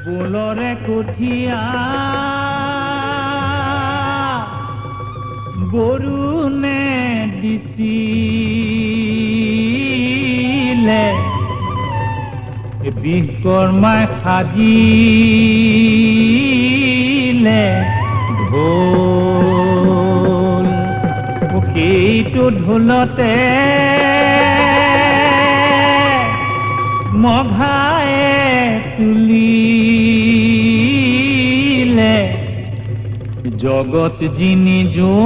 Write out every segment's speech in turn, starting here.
বুলৰে কঠীয়া বৰুণে দিছিলে বিশ্বকৰ্মাই সাজিলে ঢোল সেইটো ঢোলতে মঘায়ে তুলিলে জগত যিনি জোৱাৰো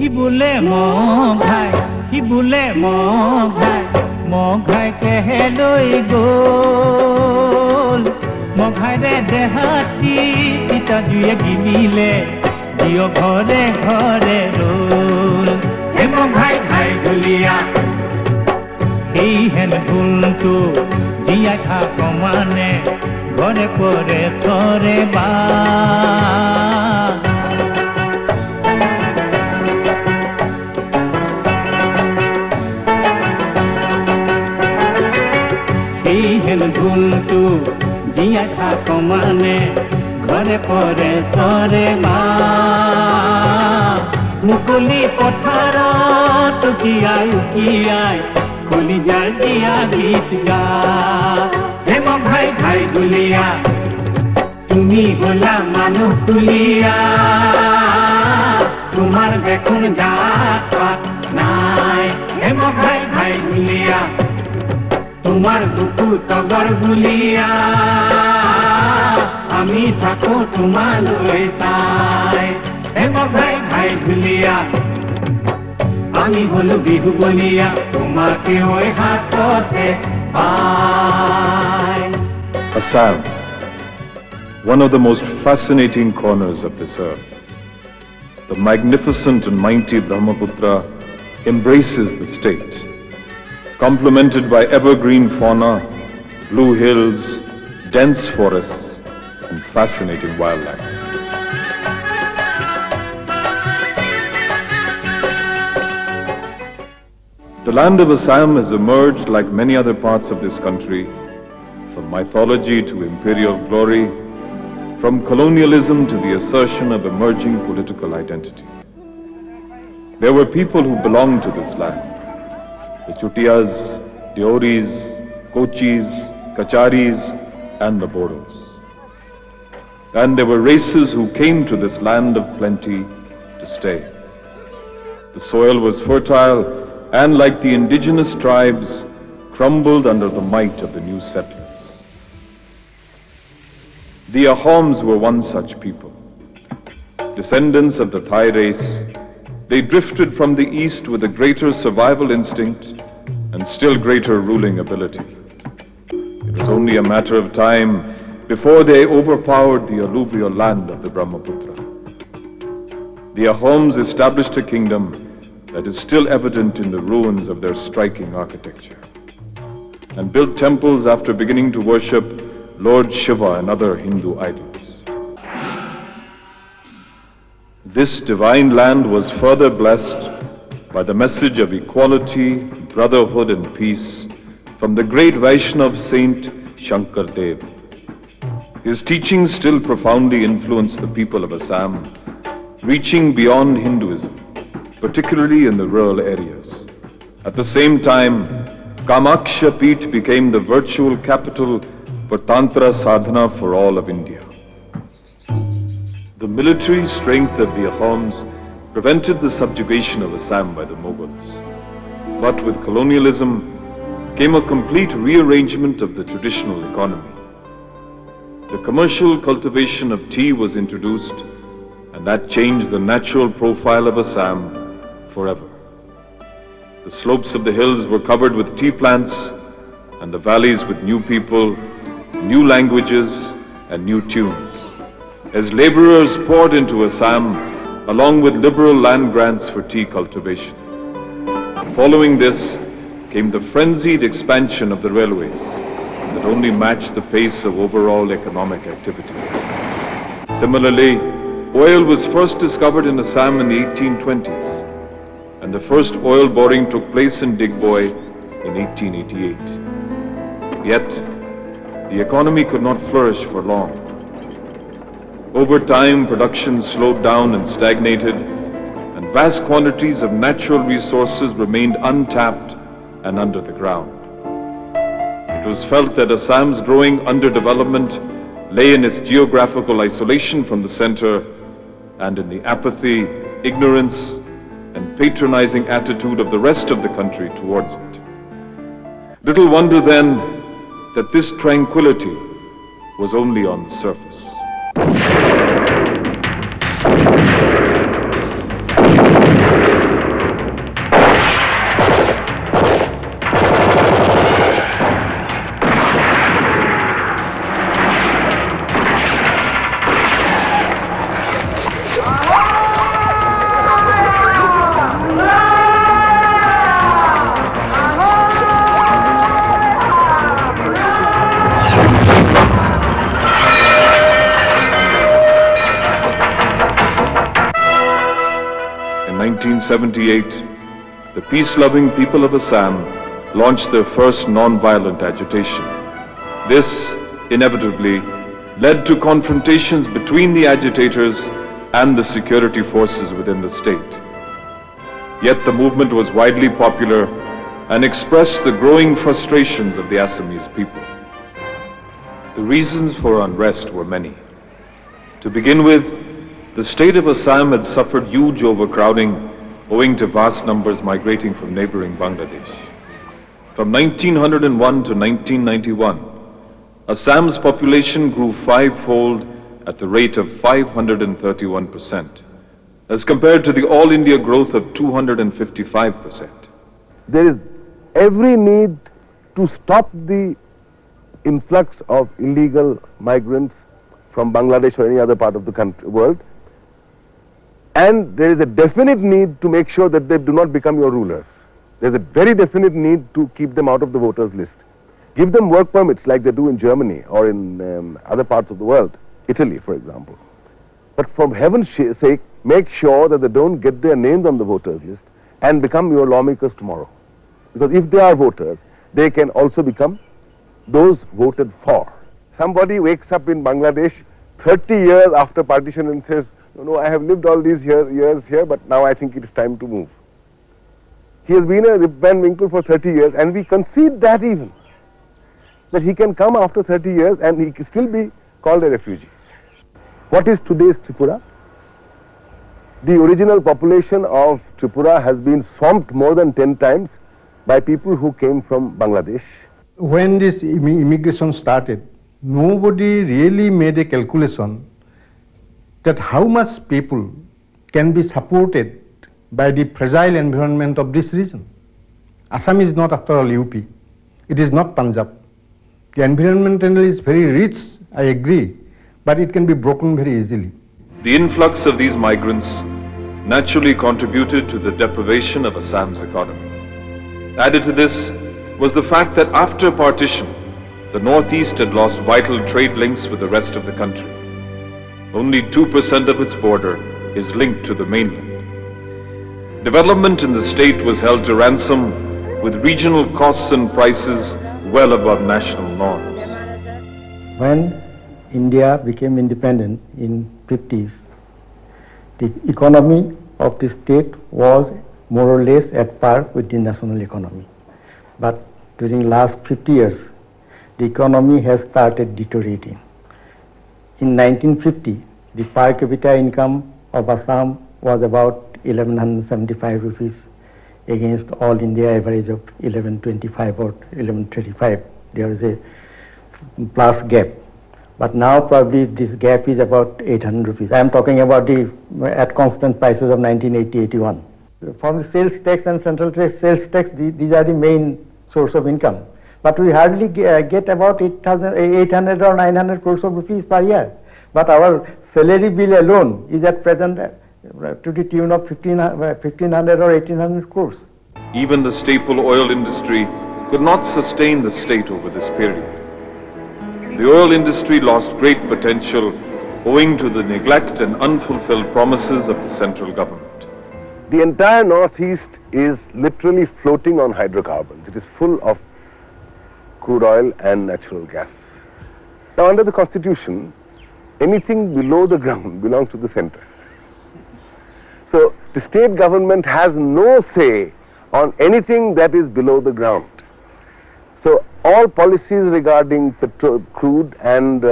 ই বোলে মঘাই সি বোলে মঘাই কেহে লৈ গ'ল মঘাইৰে দেহাতী সীতা জুয়ে গিলিলে জিয় ঘৰে ঘৰে ৰ'ল হে মঘাই ঘাই ঢুলীয়া সেই হেন ঢোলটো জীয়াই থাক মানে ঘৰে পৰে চৰে বা সেই হেন ঢোলটো জীয়াই থাক মানে ঘৰে পৰে চৰে বা মুকলি পথাৰত উকিয়াই উকিয়াই কলিজাৰ জীয়া গীত গা হে মঘাই ঘাই ঢুলীয়া তুমি হলা মানুহ কুলীয়া তোমাৰ দেখোন জাত পাত নাই হে মঘাই ঘাই ঢুলীয়া তোমাৰ বুকু তগৰ বুলিয়া আমি থাকো তোমালৈ চাই হে মঘাই ঘাই ঢুলীয়া আমি হলো বিহু বলিয়া তোমাকে ওই হাততে পাই Assam, one of the most fascinating corners of this earth. The magnificent and mighty Brahmaputra embraces the state, complemented by evergreen fauna, blue hills, dense forests, and fascinating wildlife. The land of Assam has emerged, like many other parts of this country, from mythology to imperial glory, from colonialism to the assertion of emerging political identity. There were people who belonged to this land. The Chutias, Deoris, Kochis, Kacharis, and the Bodos. And there were races who came to this land of plenty to stay. The soil was fertile and, like the indigenous tribes, crumbled under the might of the new settlers. The Ahoms were one such people. Descendants of the Thai race, they drifted from the east with a greater survival instinct and still greater ruling ability. It was only a matter of time before they overpowered the alluvial land of the Brahmaputra. The Ahoms established a kingdom that is still evident in the ruins of their striking architecture, and built temples after beginning to worship Lord Shiva and other Hindu idols. This divine land was further blessed by the message of equality, brotherhood and peace from the great Vaishnav saint Shankar Dev. His teachings still profoundly influenced the people of Assam, reaching beyond Hinduism, particularly in the rural areas. At the same time, Kamakhya Peeth became the virtual capital for Tantra sadhana for all of India. The military strength of the Ahoms prevented the subjugation of Assam by the Mughals. But with colonialism came a complete rearrangement of the traditional economy. The commercial cultivation of tea was introduced, and that changed the natural profile of Assam forever. The slopes of the hills were covered with tea plants, and the valleys with new people, new languages, and new tunes. As laborers poured into Assam, along with liberal land grants for tea cultivation. Following this came the frenzied expansion of the railways that only matched the pace of overall economic activity. Similarly, oil was first discovered in Assam in the 1820s, and the first oil boring took place in Digboy in 1888. Yet, the economy could not flourish for long. Over time, production slowed down and stagnated, and vast quantities of natural resources remained untapped and under the ground. It was felt that Assam's growing underdevelopment lay in its geographical isolation from the center and in the apathy, ignorance, and patronizing attitude of the rest of the country towards it. Little wonder then that this tranquility was only on the surface. In 1978, the peace-loving people of Assam launched their first non-violent agitation. This, inevitably, led to confrontations between the agitators and the security forces within the state. Yet the movement was widely popular and expressed the growing frustrations of the Assamese people. The reasons for unrest were many. To begin with, the state of Assam had suffered huge overcrowding owing to vast numbers migrating from neighboring Bangladesh. From 1901 to 1991, Assam's population grew fivefold at the rate of 531%, as compared to the all-India growth of 255%. There is every need to stop the influx of illegal migrants from Bangladesh or any other part of the world. And there is a definite need to make sure that they do not become your rulers. There is a very definite need to keep them out of the voters list. Give them work permits like they do in Germany or in other parts of the world, Italy for example. But for heaven's sake, make sure that they don't get their names on the voters list and become your lawmakers tomorrow. Because if they are voters, they can also become those voted for. Somebody wakes up in Bangladesh 30 years after partition and says, no, I have lived all these years here, but now I think it is time to move. He has been a Rip Van Winkle for 30 years, and we concede that even, that he can come after 30 years and he can still be called a refugee. What is today's Tripura? The original population of Tripura has been swamped more than 10 times by people who came from Bangladesh. When this immigration started, nobody really made a calculation that how much people can be supported by the fragile environment of this region. Assam is not after all UP. It is not Punjab. The environmentally is very rich, I agree, but it can be broken very easily. The influx of these migrants naturally contributed to the deprivation of Assam's economy. Added to this was the fact that after partition, the Northeast had lost vital trade links with the rest of the country. Only 2% of its border is linked to the mainland. Development in the state was held to ransom, with regional costs and prices well above national norms. When India became independent in 50s, the economy of the state was more or less at par with the national economy. But during last 50 years, the economy has started deteriorating. In 1950, the per capita income of Assam was about 1175 rupees against all India average of 1125 or 1135. There is a plus gap. But now probably this gap is about 800 rupees. I am talking about the at constant prices of 1980-81. From the sales tax and central sales tax, these are the main source of income. But we hardly get about 800 or 900 crores of rupees per year. But our salary bill alone is at present to the tune of 1500 or 1800 crores. Even the staple oil industry could not sustain the state over this period. The oil industry lost great potential owing to the neglect and unfulfilled promises of the central government. The entire northeast is literally floating on hydrocarbons. It is full of crude oil and natural gas. Now, under the constitution, anything below the ground belongs to the center. So the state government has no say on anything that is below the ground. So all policies regarding petrol, crude and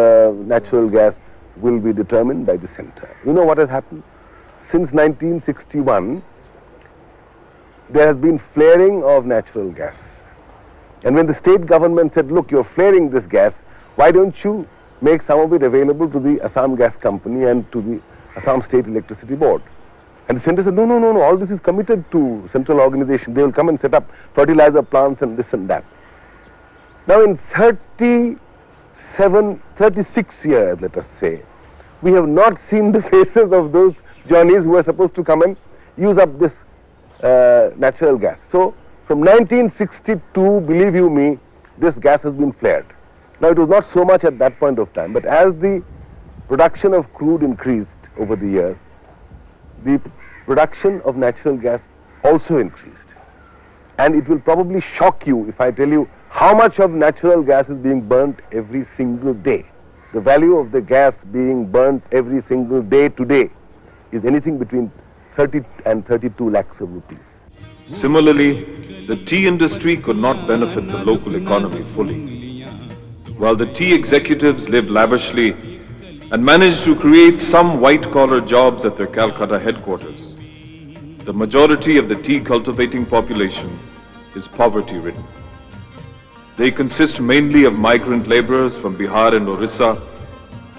natural gas will be determined by the center. You know what has happened? Since 1961, there has been flaring of natural gas. And when the state government said, look, you're flaring this gas, why don't you make some of it available to the Assam Gas Company and to the Assam State Electricity Board? And the center said, no, all this is committed to central organization. They will come and set up fertilizer plants and this and that. Now in 36 years, let us say, we have not seen the faces of those Johnnies who are supposed to come and use up this natural gas. So from 1962, believe you me, this gas has been flared. Now it was not so much at that point of time, but as the production of crude increased over the years, the production of natural gas also increased. And it will probably shock you if I tell you how much of natural gas is being burnt every single day. The value of the gas being burnt every single day today is anything between 30 and 32 lakhs of rupees. Similarly, the tea industry could not benefit the local economy fully. While the tea executives live lavishly and manage to create some white-collar jobs at their Calcutta headquarters, the majority of the tea cultivating population is poverty-ridden. They consist mainly of migrant laborers from Bihar and Orissa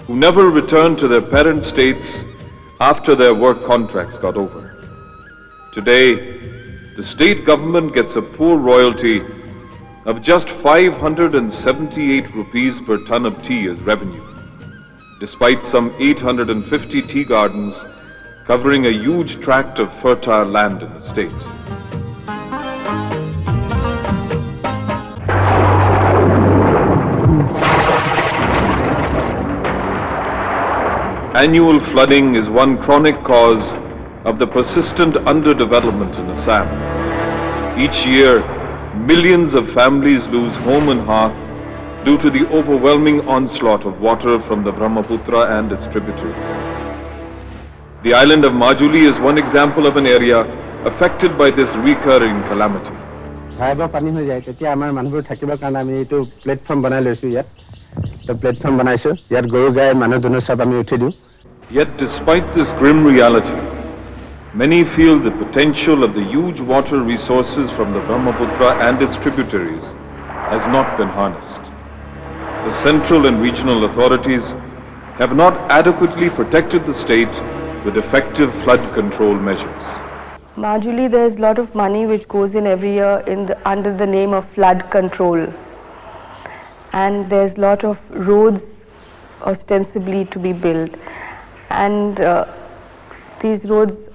who never returned to their parent states after their work contracts got over. Today, the state government gets a poor royalty of just 578 rupees per ton of tea as revenue, despite some 850 tea gardens covering a huge tract of fertile land in the state. Annual flooding is one chronic cause of the persistent underdevelopment in Assam. Each year, millions of families lose home and hearth due to the overwhelming onslaught of water from the Brahmaputra and its tributaries. The island of Majuli is one example of an area affected by this recurring calamity. Yet despite this grim reality, many feel the potential of the huge water resources from the Brahmaputra and its tributaries has not been harnessed. The central and regional authorities have not adequately protected the state with effective flood control measures. Majuli, there is a lot of money which goes in every year under the name of flood control. And there's a lot of roads ostensibly to be built. And these roads,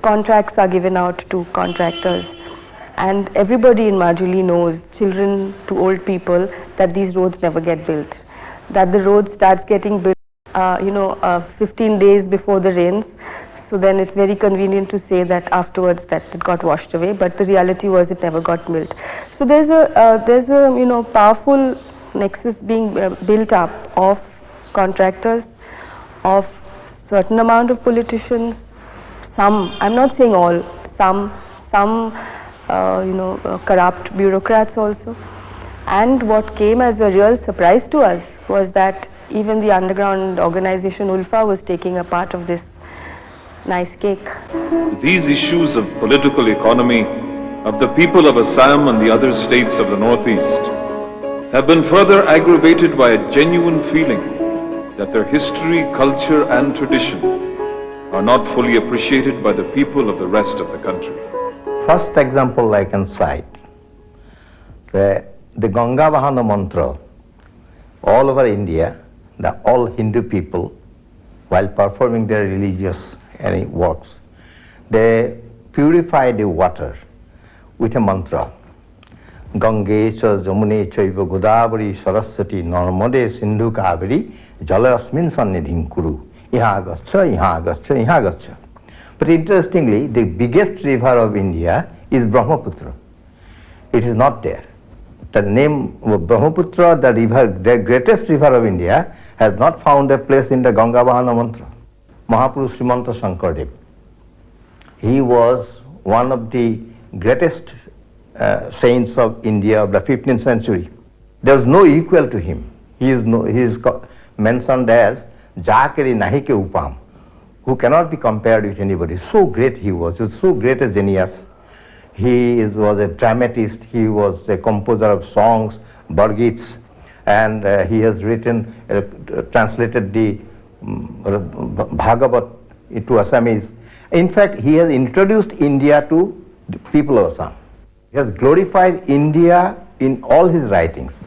contracts are given out to contractors. And everybody in Majuli knows, children to old people, that these roads never get built. That the road starts getting built 15 days before the rains. So then it's very convenient to say that afterwards that it got washed away, but the reality was it never got built. So there's a powerful nexus being built up of contractors, of certain amount of politicians, some, I'm not saying all, some corrupt bureaucrats also. And what came as a real surprise to us was that even the underground organization ULFA was taking a part of this nice cake. These issues of political economy of the people of Assam and the other states of the Northeast have been further aggravated by a genuine feeling that their history, culture and tradition are not fully appreciated by the people of the rest of the country. First example I can cite, the Ganga Vahana mantra, all over India, all Hindu people, while performing their religious works, they purify the water with a mantra. Gange cha Jamune chaiva Godavari Saraswati Narmade Sindhu Kaveri Jalasmin Sannidhim Kuru. Ihagaccha. But interestingly, the biggest river of India is Brahmaputra. It is not there. The name of Brahmaputra, the river, the greatest river of India, has not found a place in the Ganga Vahana mantra. Mahapurush Srimanta Shankardev, he was one of the greatest saints of India of the 15th century. There was no equal to him. He is mentioned as Jakeri Nahike Upam, who cannot be compared with anybody. So great he was so great a genius. He was a dramatist, he was a composer of songs, bargits, and he has written, translated the Bhagavat into Assamese. In fact, he has introduced India to the people of Assam. He has glorified India in all his writings.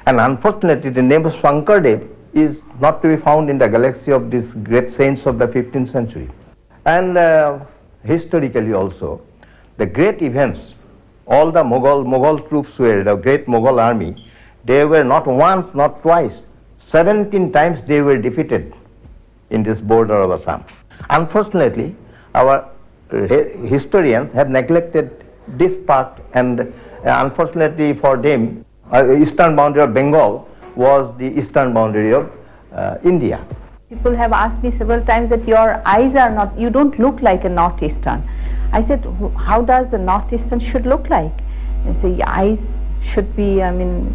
And unfortunately, the name of Shankardev is not to be found in the galaxy of these great saints of the 15th century. And historically also, the great events, all the Mughal troops were, the great Mughal army, they were not once, not twice, 17 times they were defeated in this border of Assam. Unfortunately, our historians have neglected this part, and unfortunately for them, eastern boundary of Bengal was the eastern boundary of India. People have asked me several times that your eyes are not, you don't look like a northeastern. I said, how does a northeastern should look like? They say, eyes should be,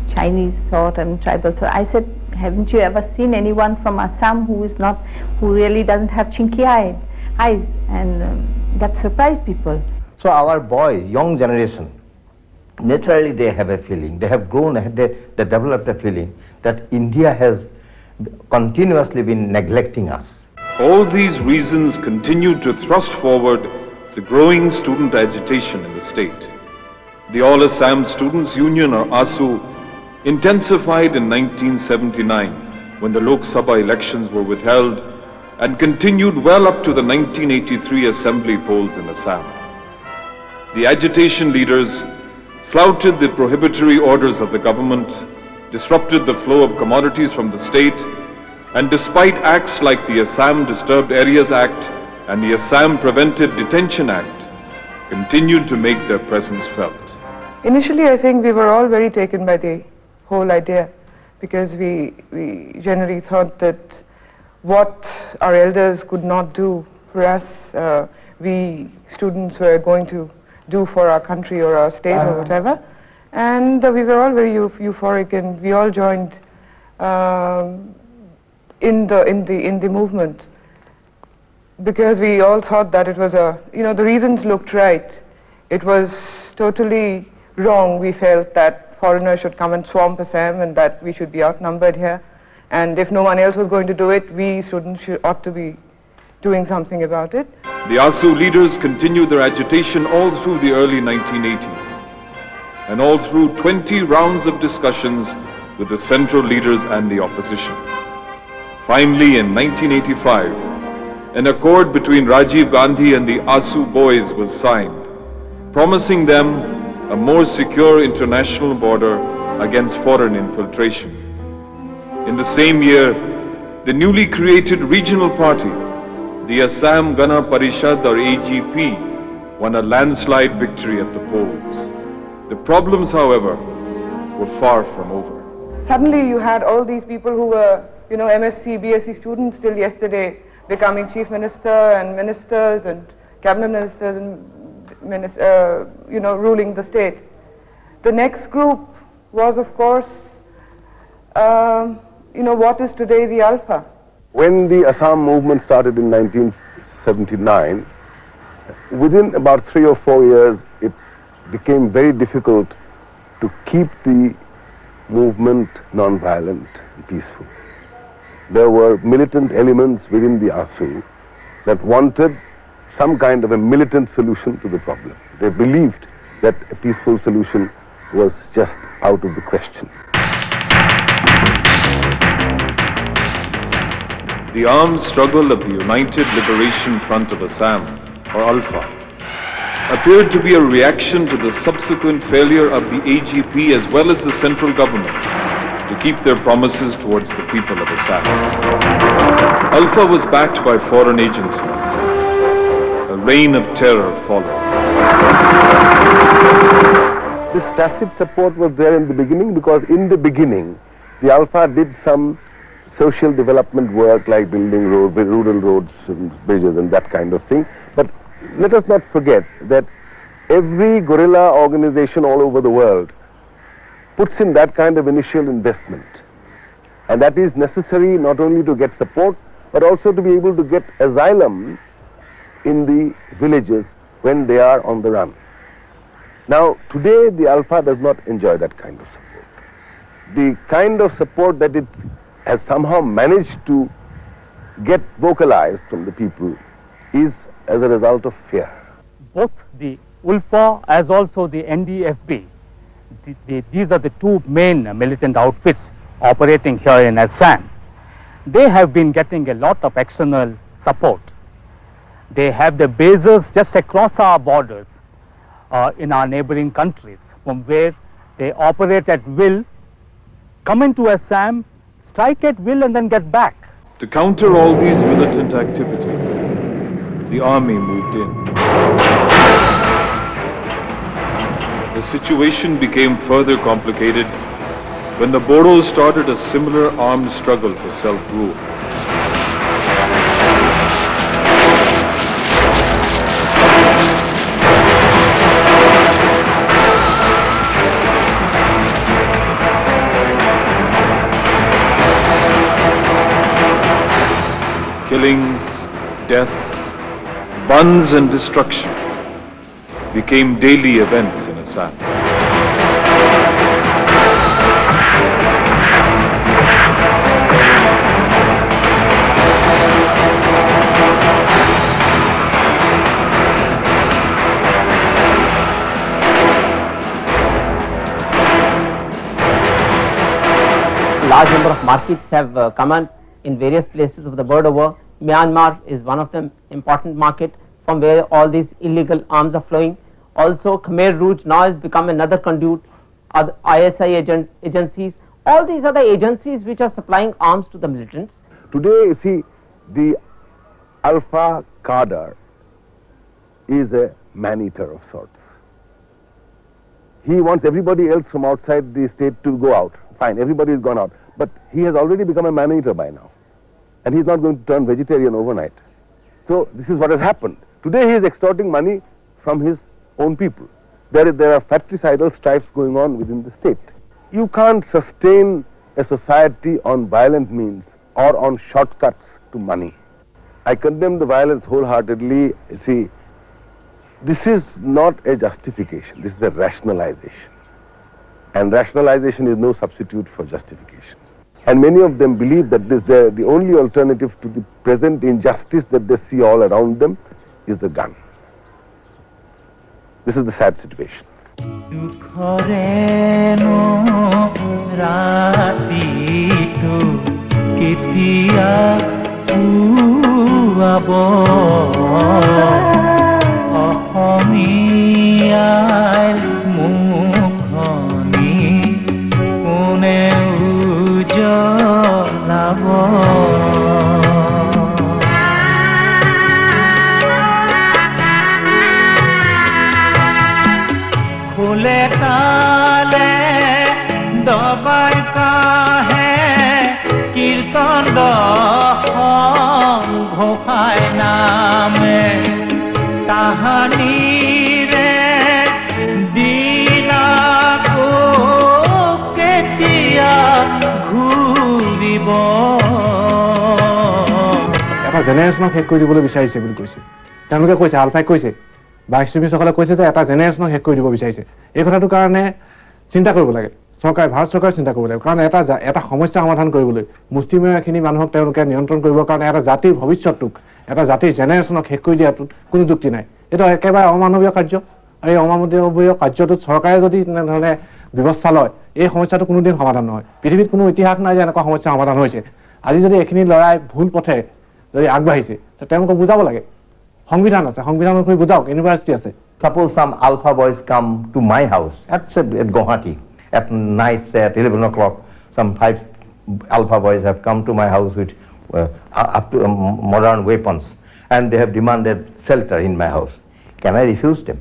Chinese sort and tribal sort. I said, haven't you ever seen anyone from Assam who really doesn't have chinky eyes? And that surprised people. So our boys, young generation, naturally they have a feeling, they have grown, they developed a feeling that India has continuously been neglecting us. All these reasons continued to thrust forward the growing student agitation in the state. The All Assam Students' Union, or ASU, intensified in 1979 when the Lok Sabha elections were withheld and continued well up to the 1983 assembly polls in Assam. The agitation leaders flouted the prohibitory orders of the government, disrupted the flow of commodities from the state, and despite acts like the Assam Disturbed Areas Act and the Assam Preventive Detention Act, continued to make their presence felt. Initially, I think we were all very taken by the whole idea, because we generally thought that what our elders could not do for us, we students were going to do for our country or our state or whatever. And we were all very euphoric, and we all joined in the movement, because we all thought that it was the reasons looked right. It was totally wrong. We felt that foreigners should come and swamp Assam and that we should be outnumbered here. And if no one else was going to do it, we students ought to be doing something about it. The ASU leaders continued their agitation all through the early 1980s and all through 20 rounds of discussions with the central leaders and the opposition. Finally, in 1985, an accord between Rajiv Gandhi and the ASU boys was signed, promising them a more secure international border against foreign infiltration. In the same year, the newly created regional party, the Assam Gana Parishad, or AGP, won a landslide victory at the polls. The problems, however, were far from over. Suddenly you had all these people who were, MSc, BSc students till yesterday, becoming chief minister and ministers and cabinet ministers and ruling the state. The next group was, of course, what is today the Alpha. When the Assam movement started in 1979, within about 3 or 4 years, it became very difficult to keep the movement non-violent and peaceful. There were militant elements within the ASU that wanted some kind of a militant solution to the problem. They believed that a peaceful solution was just out of the question. The armed struggle of the United Liberation Front of Assam, or ALFA, appeared to be a reaction to the subsequent failure of the AGP as well as the central government to keep their promises towards the people of Assam. Alpha was backed by foreign agencies. A reign of terror followed. This tacit support was there in the beginning because in the beginning, the Alpha did some social development work like building rural roads and bridges and that kind of thing. But let us not forget that every guerrilla organization all over the world puts in that kind of initial investment. And that is necessary not only to get support, but also to be able to get asylum in the villages when they are on the run. Now, today the Alpha does not enjoy that kind of support. The kind of support that it has somehow managed to get vocalized from the people is as a result of fear. Both the ULFA as also the NDFB, these are the two main militant outfits operating here in Assam. They have been getting a lot of external support. They have their bases just across our borders in our neighboring countries, from where they operate at will, come into Assam, strike at will and then get back. To counter all these militant activities, the army moved in. The situation became further complicated when the Bodos started a similar armed struggle for self-rule. Killings, deaths, buns and destruction became daily events in Assam. Large number of markets have come on in various places of the world over. Myanmar is one of them, important market from where all these illegal arms are flowing. Also Khmer Rouge now has become another conduit, other ISI agencies, all these other agencies which are supplying arms to the militants. Today, you see, the Alpha cadre is a man-eater of sorts. He wants everybody else from outside the state to go out. Fine, everybody has gone out. But he has already become a man-eater by now. And he's not going to turn vegetarian overnight. So this is what has happened. Today he is extorting money from his own people. There are fratricidal strifes going on within the state. You can't sustain a society on violent means or on shortcuts to money. I condemn the violence wholeheartedly. See, this is not a justification, this is a rationalization. And rationalization is no substitute for justification. And many of them believe that the only alternative to the present injustice that they see all around them is the gun. This is the sad situation. এটা জেনেৰেশ্যনক শেষ কৰি দিবলৈ বিচাৰিছে বুলি কৈছে তেওঁলোকে কৈছে আলফাই কৈছে বা এক্সট্ৰিমিষ্টসকলে কৈছে যে এটা জেনেৰেশ্যনক শেষ কৰি দিব বিচাৰিছে এই কথাটোৰ কাৰণে চিন্তা কৰিব লাগে চৰকাৰে ভাৰত চৰকাৰে চিন্তা কৰিব লাগে কাৰণ এটা সমস্যা সমাধান কৰিবলৈ মুষ্টিমেয়খিনি মানুহক তেওঁলোকে নিয়ন্ত্ৰণ কৰিবৰ কাৰণে এটা জাতিৰ ভৱিষ্যতটোক এটা জাতিৰ জেনেৰেশ্যনক শেষ কৰি দিয়াটো কোনো যুক্তি নাই এইটো একেবাৰে অমানৱীয় কাৰ্য আৰু এই অমানৱীয় কাৰ্যটোত চৰকাৰে যদি তেনেধৰণে ব্যৱস্থা লয় এই সমস্যাটো কোনোদিন সমাধান নহয় পৃথিৱীত কোনো ইতিহাস নাই যে এনেকুৱা সমস্যা সমাধান হৈছে আজি যদি এখিনি লৰাই ভুল পথে যদি আগবাঢ়িছে তেওঁলোকক বুজাব লাগে সংবিধান আছে সংবিধানৰ কৰি বুজাওক ইউনিভাৰ্চিটি আছে Suppose some alpha boys come to my house at Guwahati at night, say at 11 o'clock, some 5 alpha boys have come to my house with up to modern weapons, and they have demanded shelter in my house. Can I refuse them?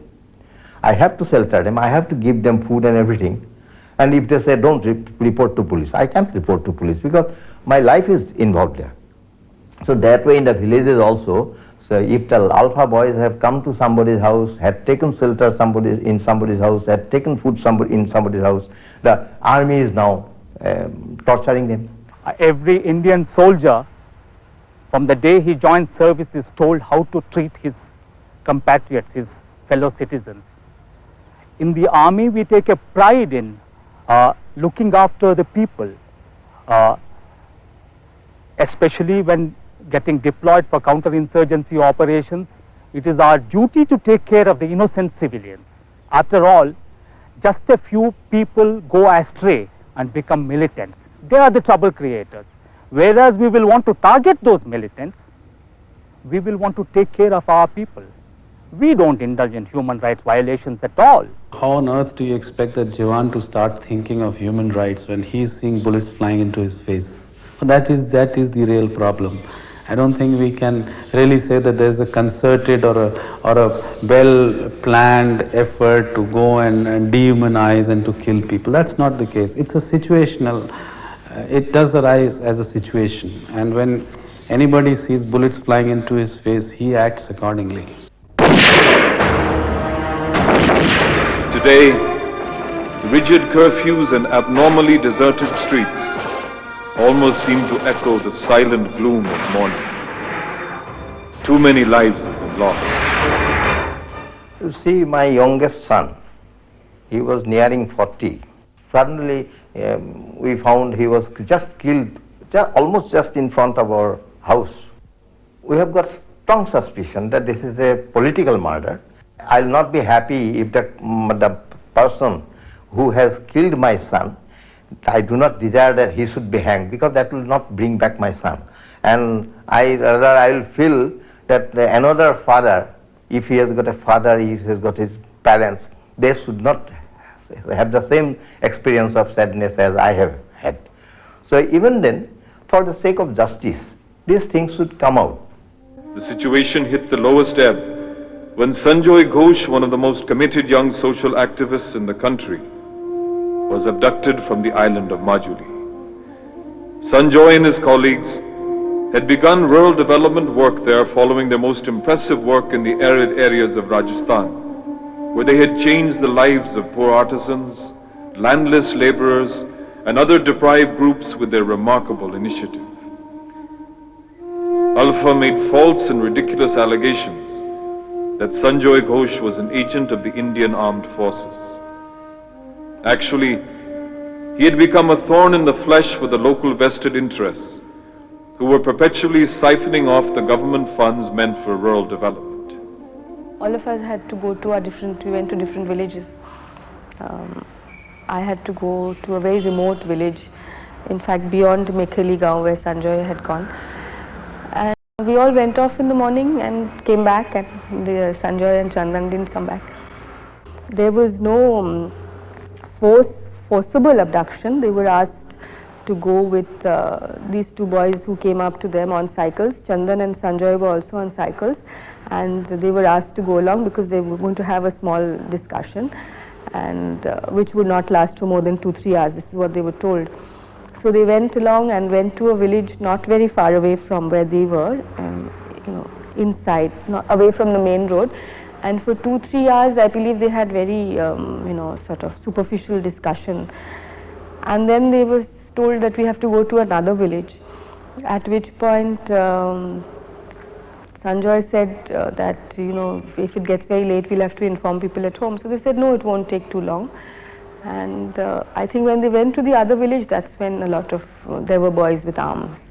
I have to shelter them, I have to give them food and everything. And if they say don't report to police, I can't report to police because my life is involved there. So that way in the villages also, so if the alpha boys have come to somebody's house, had taken shelter in somebody's house, had taken food in somebody's house, the army is now torturing them. Every Indian soldier, from the day he joins service, is told how to treat his compatriots, his fellow citizens. In the army, we take a pride in looking after the people, especially when getting deployed for counter-insurgency operations. It is our duty to take care of the innocent civilians. After all, just a few people go astray and become militants. They are the trouble creators. Whereas we will want to target those militants, we will want to take care of our people. We don't indulge in human rights violations at all. How on earth do you expect that Jawan to start thinking of human rights when he's seeing bullets flying into his face? That is the real problem. I don't think we can really say that there's a concerted or a well-planned effort to go and dehumanize and to kill people. That's not the case. It's a situational, it does arise as a situation, and when anybody sees bullets flying into his face, he acts accordingly. Today, rigid curfews and abnormally deserted streets almost seem to echo the silent gloom of morning. Too many lives have been lost. You see, my youngest son, he was nearing 40. Suddenly, we found he was just killed, almost just in front of our house. We have got strong suspicion that this is a political murder. I'll not be happy if the person who has killed my son, I do not desire that he should be hanged, because that will not bring back my son. And I will feel that another father, if he has got a father, he has got his parents, they should not have the same experience of sadness as I have had. So even then, for the sake of justice, these things should come out. The situation hit the lowest ebb when Sanjoy Ghosh, one of the most committed young social activists in the country, was abducted from the island of Majuli. Sanjoy and his colleagues had begun rural development work there following their most impressive work in the arid areas of Rajasthan, where they had changed the lives of poor artisans, landless laborers, and other deprived groups with their remarkable initiative. Alpha made false and ridiculous allegations that Sanjoy Ghosh was an agent of the Indian Armed Forces. Actually, he had become a thorn in the flesh for the local vested interests, who were perpetually siphoning off the government funds meant for rural development. All of us had to go to we went to different villages. I had to go to a very remote village, in fact beyond Mekheli Gaon where Sanjoy had gone. And we all went off in the morning and came back, and Sanjoy and Chandan didn't come back. There was no forcible abduction. They were asked to go with these two boys who came up to them on cycles. Chandan and Sanjoy were also on cycles, and they were asked to go along because they were going to have a small discussion, and which would not last for more than 2-3 hours. This is what they were told. So they went along and went to a village not very far away from where they were, inside, not away from the main road. And for 2-3 hours, I believe they had very, sort of superficial discussion. And then they were told that we have to go to another village, at which point Sanjoy said that, if it gets very late, we'll have to inform people at home. So they said, no, it won't take too long. And I think when they went to the other village, that's when there were boys with arms.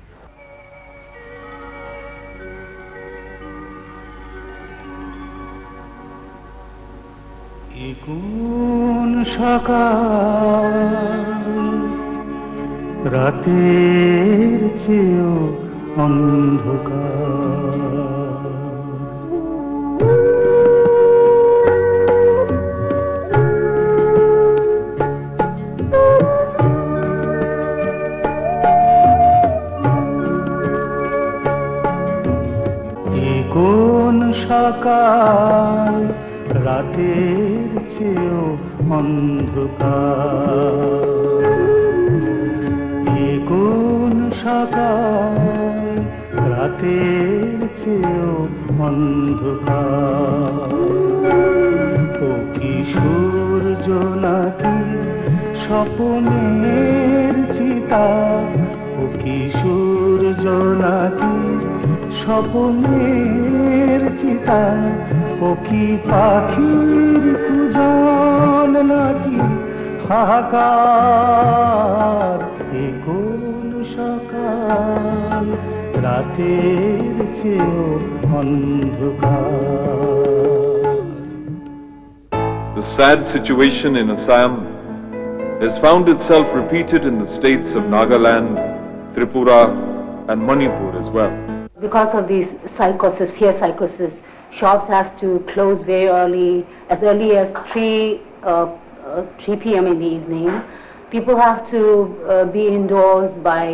কোন সকাল রাতের চেয়েও অন্ধকার কোন সকাল রাতের চেয়েও অন্ধকার, এ কোন সকাল রাতের চেয়েও অন্ধকার, ও কিশোর জোনাকি স্বপ্নের চিতা, ও কিশোর জোনাকি স্বপ্নের চিতা, ও কি পাখির কুজন নাকি হাহাকার, এ কোন সকাল রাতের চেয়েও অন্ধকার। The sad situation in Assam has found itself repeated in the states of Nagaland, Tripura and Manipur as well. Because of these psychosis, fear psychosis, shops have to close very early as 3 p.m. in the evening. People have to be indoors by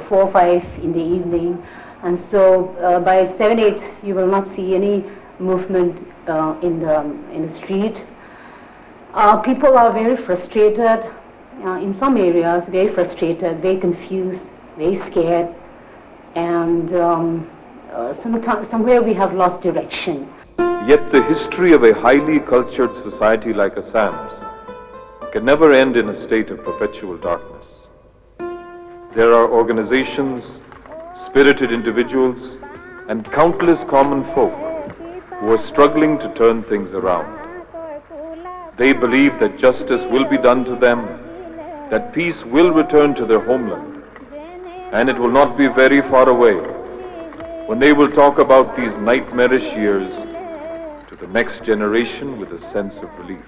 4 or 5 in the evening, and so by 7, 8 you will not see any movement in the street. People are very frustrated, in some areas very frustrated, very confused, very scared, and somewhere we have lost direction. Yet the history of a highly cultured society like Assam's can never end in a state of perpetual darkness. There are organizations, spirited individuals, and countless common folk who are struggling to turn things around. They believe that justice will be done to them, that peace will return to their homeland, and it will not be very far away when they will talk about these nightmarish years to the next generation with a sense of relief.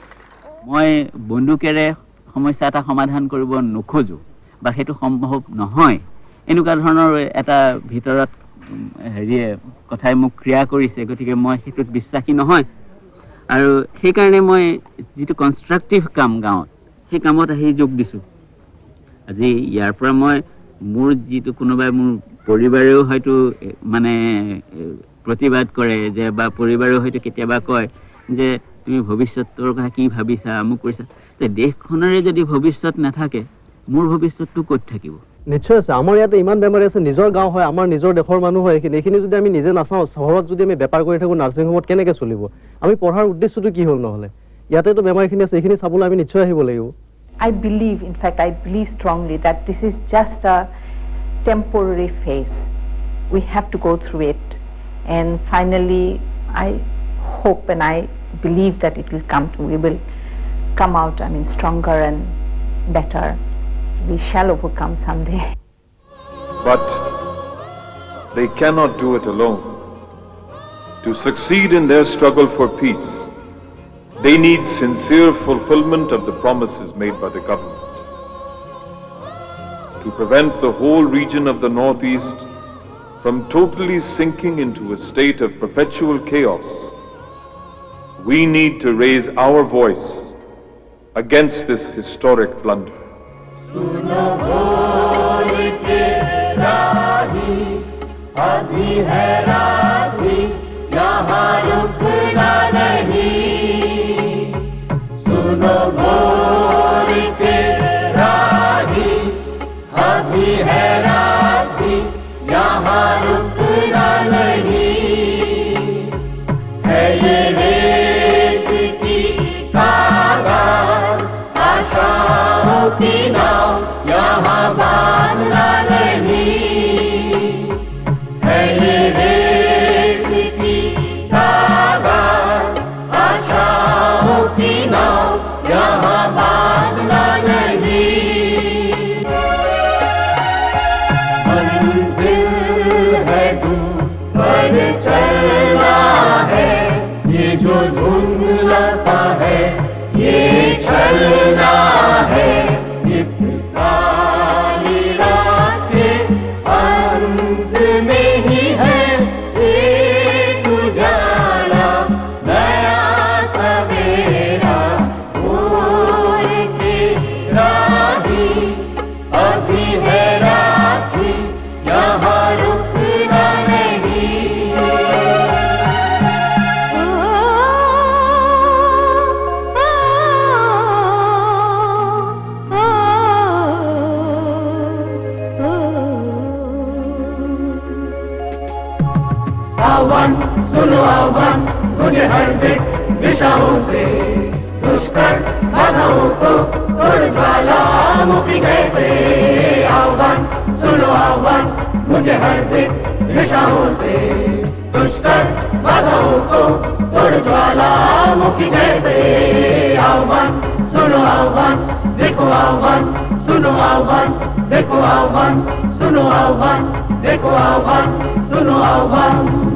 মই বন্দুকেৰে সমস্যা এটা সমাধান কৰিব নোখোজো বা সেইটো সম্ভৱ নহয়, এনেকুৱা ধৰণৰ এটা ভিতৰত হেৰিয়ে কথাই মোক ক্ৰিয়া কৰিছে, গতিকে মই সেইটোত বিশ্বাসী নহয়। আৰু সেইকাৰণে মই যিটো কনষ্ট্ৰাক্টিভ কাম গাঁৱত, সেই কামত আহি যোগ দিছোঁ। আজি ইয়াৰ পৰা মই মোৰ যিটো কোনোবাই মোৰ পৰিবাৰেও হয়তো মানে প্ৰতিবাদ কৰে যে, বা পৰিবাৰেও হয়তো কেতিয়াবা কয় যে তুমি ভৱিষ্যতৰ কথা কি ভাবিছা, আমুক কৰিছা, দেশখনৰে যদি ভৱিষ্যত নাথাকে মোৰ ভৱিষ্যতটো ক'ত থাকিব? নিশ্চয় আছে। আমাৰ ইয়াতে ইমান বেমাৰী আছে, নিজৰ গাঁও হয়, আমাৰ নিজৰ দেশৰ মানুহ হয়, এইখিনি যদি আমি নিজে নাচাওঁ, চহৰত যদি আমি বেপাৰ কৰি থাকোঁ, নাৰ্ছিং হোমত কেনেকৈ চলিব? আমি পঢ়াৰ উদ্দেশ্যটো কি হ'ল নহ'লে? ইয়াতেতো বেমাৰীখিনি আছে, এইখিনি চাবলৈ আমি নিশ্চয় আহিব লাগিব। I believe, in fact, I believe strongly that this is just a temporary phase. We have to go through it, and finally I hope and I believe that it will we will come out, I mean, stronger and better. We shall overcome someday. But they cannot do it alone. To succeed in their struggle for peace, they need sincere fulfillment of the promises made by the government. To prevent the whole region of the Northeast from totally sinking into a state of perpetual chaos, we need to raise our voice against this historic blunder. सुनो भोर के राही, अभी है राही, यहाँ रुकना नहीं। सुनो भोर के राही, अभी है राही, यहाँ रुकना नहीं। है ये रेत की कागार, आशाओं की नाव, यहाँ बांधना नहीं। है ये रेत आह्वान सुनो आह्वान मुझे हर दिशाओं से दुष्कर बाधाओं को तोड़ ज्वालामुखी जैसे आह्वान सुनो आह्वान मुझे हर दिशाओं से दुष्कर बाधाओं को तोड़ ज्वालामुखी जैसे आह्वान सुनो आह्वान देखो आह्वान सुनो आह्वान देखो आह्वान सुनो आह्वान देखो आह्वान सुनो आह्वान